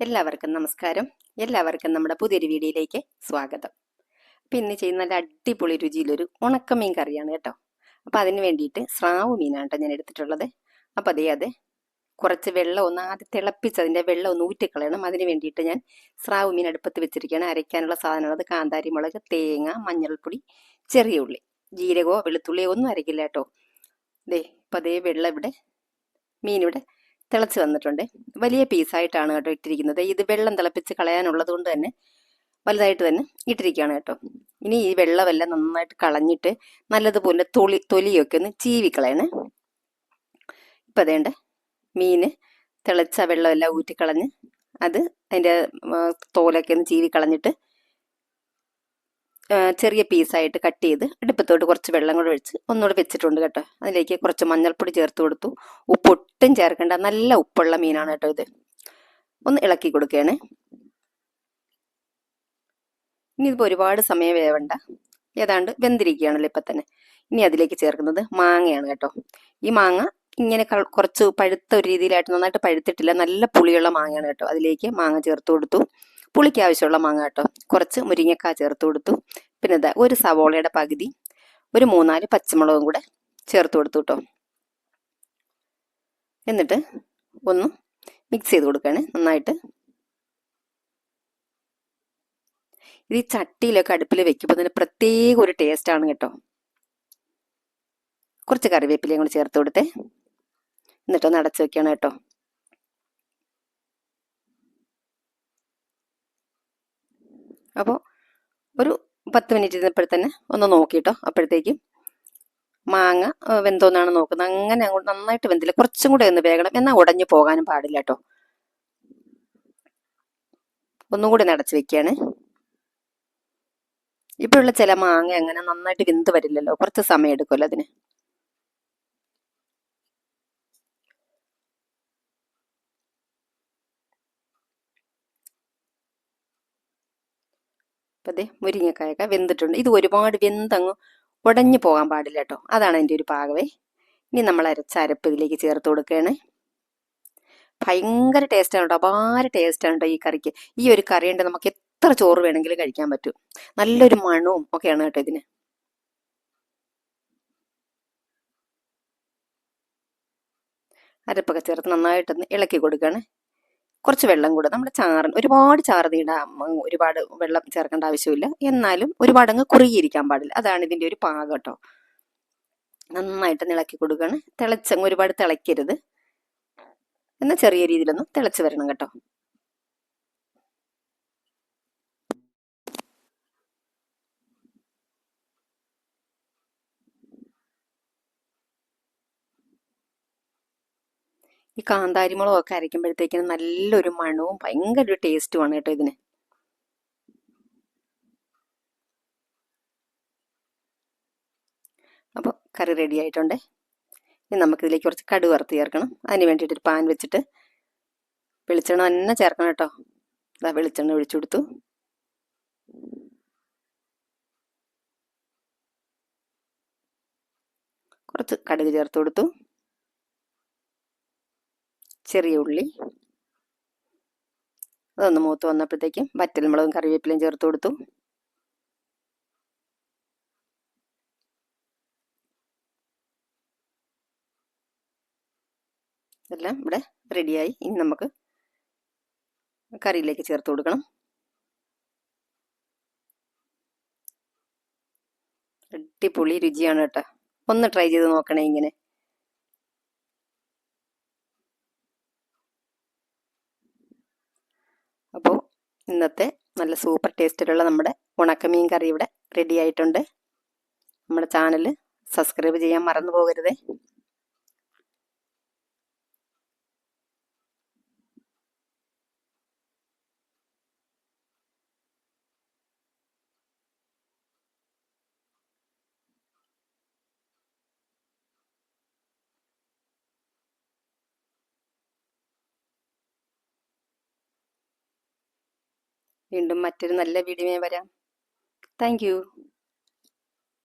എല്ലാവർക്കും നമസ്കാരം. എല്ലാവർക്കും നമ്മുടെ പുതിയൊരു വീഡിയോയിലേക്ക് സ്വാഗതം. അപ്പം ഇന്ന് ചെയ്യുന്ന നല്ല അടിപൊളി രുചിയിലൊരു ഉണക്കമീൻ കറിയാണ് കേട്ടോ. അപ്പം അതിന് വേണ്ടിയിട്ട് സ്രാവ് മീനാണ് കേട്ടോ ഞാൻ എടുത്തിട്ടുള്ളത്. അപ്പം അത് കുറച്ച് വെള്ളം ഒന്ന് ആദ്യം തിളപ്പിച്ച് അതിൻ്റെ വെള്ളം ഒന്ന് ഊറ്റിക്കളയണം. അതിന് വേണ്ടിയിട്ട് ഞാൻ സ്രാവ് മീൻ അടുപ്പത്ത് വെച്ചിരിക്കുകയാണ്. അരയ്ക്കാനുള്ള സാധനമുള്ളത് കാന്താരി മുളക്, തേങ്ങ, മഞ്ഞൾപ്പൊടി, ചെറിയ ഉള്ളി, ജീരകമോ വെളുത്തുള്ളിയോ ഒന്നും അരയ്ക്കില്ല കേട്ടോ. ഇപ്പം അതേ വെള്ളം ഇവിടെ മീനിവിടെ തിളച്ച് വന്നിട്ടുണ്ട്. വലിയ പീസായിട്ടാണ് കേട്ടോ ഇട്ടിരിക്കുന്നത്. ഇത് വെള്ളം തിളപ്പിച്ച് കളയാനുള്ളത് കൊണ്ട് തന്നെ വലുതായിട്ട് തന്നെ ഇട്ടിരിക്കുകയാണ് കേട്ടോ. ഇനി ഈ വെള്ളമെല്ലാം നന്നായിട്ട് കളഞ്ഞിട്ട് നല്ലതുപോലെ തൊലിയൊക്കെ ഒന്ന് ചീവിക്കളയണേ. ഇപ്പം അതേണ്ട മീന് തിളച്ച വെള്ളമെല്ലാം ഊറ്റിക്കളഞ്ഞ് അതിൻ്റെ തോലൊക്കെ ഒന്ന് ചീവിക്കളഞ്ഞിട്ട് ചെറിയ പീസായിട്ട് കട്ട് ചെയ്ത് അടുപ്പത്തോട്ട് കുറച്ച് വെള്ളം കൂടെ ഒഴിച്ച് ഒന്നുകൂടെ വെച്ചിട്ടുണ്ട് കേട്ടോ. അതിലേക്ക് കുറച്ച് മഞ്ഞൾപ്പൊടി ചേർത്ത് കൊടുത്തു. ഉപ്പ് ഒട്ടും ചേർക്കേണ്ട, നല്ല ഉപ്പുള്ള മീനാണ് കേട്ടോ ഇത്. ഒന്ന് ഇളക്കി കൊടുക്കുകയാണ്. ഇനി ഇതിപ്പോൾ ഒരുപാട് സമയം വേവണ്ട, ഏതാണ്ട് വെന്തിരിക്കുകയാണല്ലോ ഇപ്പം തന്നെ. ഇനി അതിലേക്ക് ചേർക്കുന്നത് മാങ്ങയാണ് കേട്ടോ. ഈ മാങ്ങ ഇങ്ങനെ കുറച്ച് പഴുത്ത ഒരു രീതിയിലായിട്ട്, നന്നായിട്ട് പഴുത്തിട്ടില്ല, നല്ല പുളിയുള്ള മാങ്ങയാണ് കേട്ടോ. അതിലേക്ക് മാങ്ങ ചേർത്ത് കൊടുത്തു. പുളിക്ക് ആവശ്യമുള്ള മാങ്ങ കേട്ടോ. കുറച്ച് മുരിങ്ങക്കായ ചേർത്ത് കൊടുത്തു. പിന്നെ ഒരു സവോളയുടെ പകുതി, ഒരു 3-4 പച്ചമുളകും കൂടെ ചേർത്ത് കൊടുത്തു കേട്ടോ. എന്നിട്ട് ഒന്ന് മിക്സ് ചെയ്ത് കൊടുക്കുകയാണ് നന്നായിട്ട്. ഇത് ഈ ചട്ടിയിലൊക്കെ അടുപ്പിൽ വെക്കുമ്പോൾ അതിന് പ്രത്യേക ഒരു ടേസ്റ്റാണ് കേട്ടോ. കുറച്ച് കറിവേപ്പിലയും കൂടി ചേർത്ത് കൊടുത്തേ. എന്നിട്ടൊന്ന് അടച്ചു വെക്കണം കേട്ടോ. അപ്പോൾ ഒരു 10 മിനിറ്റ് ഇരുന്നപ്പോഴത്തന്നെ ഒന്ന് നോക്കിട്ടോ. അപ്പോഴത്തേക്കും മാങ്ങ വെന്തോന്നാണ് നോക്കുന്നത്. അങ്ങനെ അങ്ങോട്ട് നന്നായിട്ട് വെന്തില്ല, കുറച്ചും കൂടെ ഒന്ന് വേകണം. എന്നാൽ ഉടഞ്ഞു പോകാനും പാടില്ല കേട്ടോ. ഒന്നും കൂടി അടച്ചു വെക്കുകയാണ്. ഇപ്പോഴുള്ള ചില മാങ്ങ അങ്ങനെ നന്നായിട്ട് വെന്ത് വരില്ലല്ലോ, കുറച്ച് സമയം എടുക്കുമല്ലോ അതിന്. അപ്പം മുരിങ്ങക്കായൊക്കെ വെന്തിട്ടുണ്ട്. ഇത് ഒരുപാട് വെന്തങ്ങ് ഉടഞ്ഞു പോകാൻ പാടില്ല കേട്ടോ. അതാണ് അതിൻ്റെ ഒരു പാകവേ. ഇനി നമ്മൾ അരച്ച അരപ്പ് ഇതിലേക്ക് ചേർത്ത് കൊടുക്കുകയാണ്. ഭയങ്കര ടേസ്റ്റാണ് കേട്ടോ, അപാര ടേസ്റ്റാണ് കേട്ടോ ഈ കറിക്ക്. ഈ ഒരു കറി ഉണ്ട് നമുക്ക് എത്ര ചോറ് വേണമെങ്കിലും കഴിക്കാൻ പറ്റും. നല്ലൊരു മണവും ഒക്കെയാണ് കേട്ടോ ഇതിന്. അരപ്പൊക്കെ ചേർത്ത് നന്നായിട്ടൊന്ന് ഇളക്കി കൊടുക്കുകയാണ്. കുറച്ച് വെള്ളം കൂടെ, നമ്മുടെ ചാറിന് ഒരുപാട് ചാറ് തീടാം, ഒരുപാട് വെള്ളം ചേർക്കേണ്ട ആവശ്യമില്ല. എന്നാലും ഒരുപാടങ്ങ് കുറുകിയിരിക്കാൻ പാടില്ല. അതാണ് ഇതിൻ്റെ ഒരു പാകം കേട്ടോ. നന്നായിട്ട് ഇളക്കി കൊടുക്കുകയാണ്. തിളച്ചങ്ങ് ഒരുപാട് തിളയ്ക്കരുത്, എന്നാൽ ചെറിയ രീതിയിലൊന്ന് തിളച്ച് വരണം കേട്ടോ. ഈ കാന്താരിമുളകൊക്കെ അരയ്ക്കുമ്പോഴത്തേക്കിനും നല്ലൊരു മണവും ഭയങ്കര ഒരു ടേസ്റ്റുമാണ് കേട്ടോ ഇതിന്. അപ്പോൾ കറി റെഡി ആയിട്ടുണ്ട്. ഇനി നമുക്കിതിലേക്ക് കുറച്ച് കടുക് വറുത്ത് ചേർക്കണം. അതിന് വേണ്ടിയിട്ടൊരു പാൻ വെച്ചിട്ട് വെളിച്ചെണ്ണ തന്നെ ചേർക്കണം കേട്ടോ. വെളിച്ചെണ്ണ ഒഴിച്ചു കൊടുത്തു. കുറച്ച് കടുക് ചേർത്ത് കൊടുത്തു. ചെറിയ ഉള്ളി അതൊന്ന് മൂത്ത് വന്നപ്പോഴത്തേക്കും വറ്റൽമുളകും കറിവേപ്പിലയും ചേർത്ത് കൊടുത്തു. എല്ലാം ഇവിടെ റെഡിയായി. ഇനി നമുക്ക് കറിയിലേക്ക് ചേർത്ത് കൊടുക്കണം. അടിപൊളി രുചിയാണ് കേട്ടോ. ഒന്ന് ട്രൈ ചെയ്ത് നോക്കണേ ഇങ്ങനെ. അപ്പോൾ ഇന്നത്തെ നല്ല സൂപ്പർ ടേസ്റ്റിലുള്ള നമ്മുടെ ഉണക്കമീൻ കറി ഇവിടെ റെഡി ആയിട്ടുണ്ട്. നമ്മുടെ ചാനൽ സബ്സ്ക്രൈബ് ചെയ്യാൻ മറന്നു പോകരുതേ. വീണ്ടും മറ്റൊരു നല്ല വീഡിയോയുമായി വരാം. Thank you.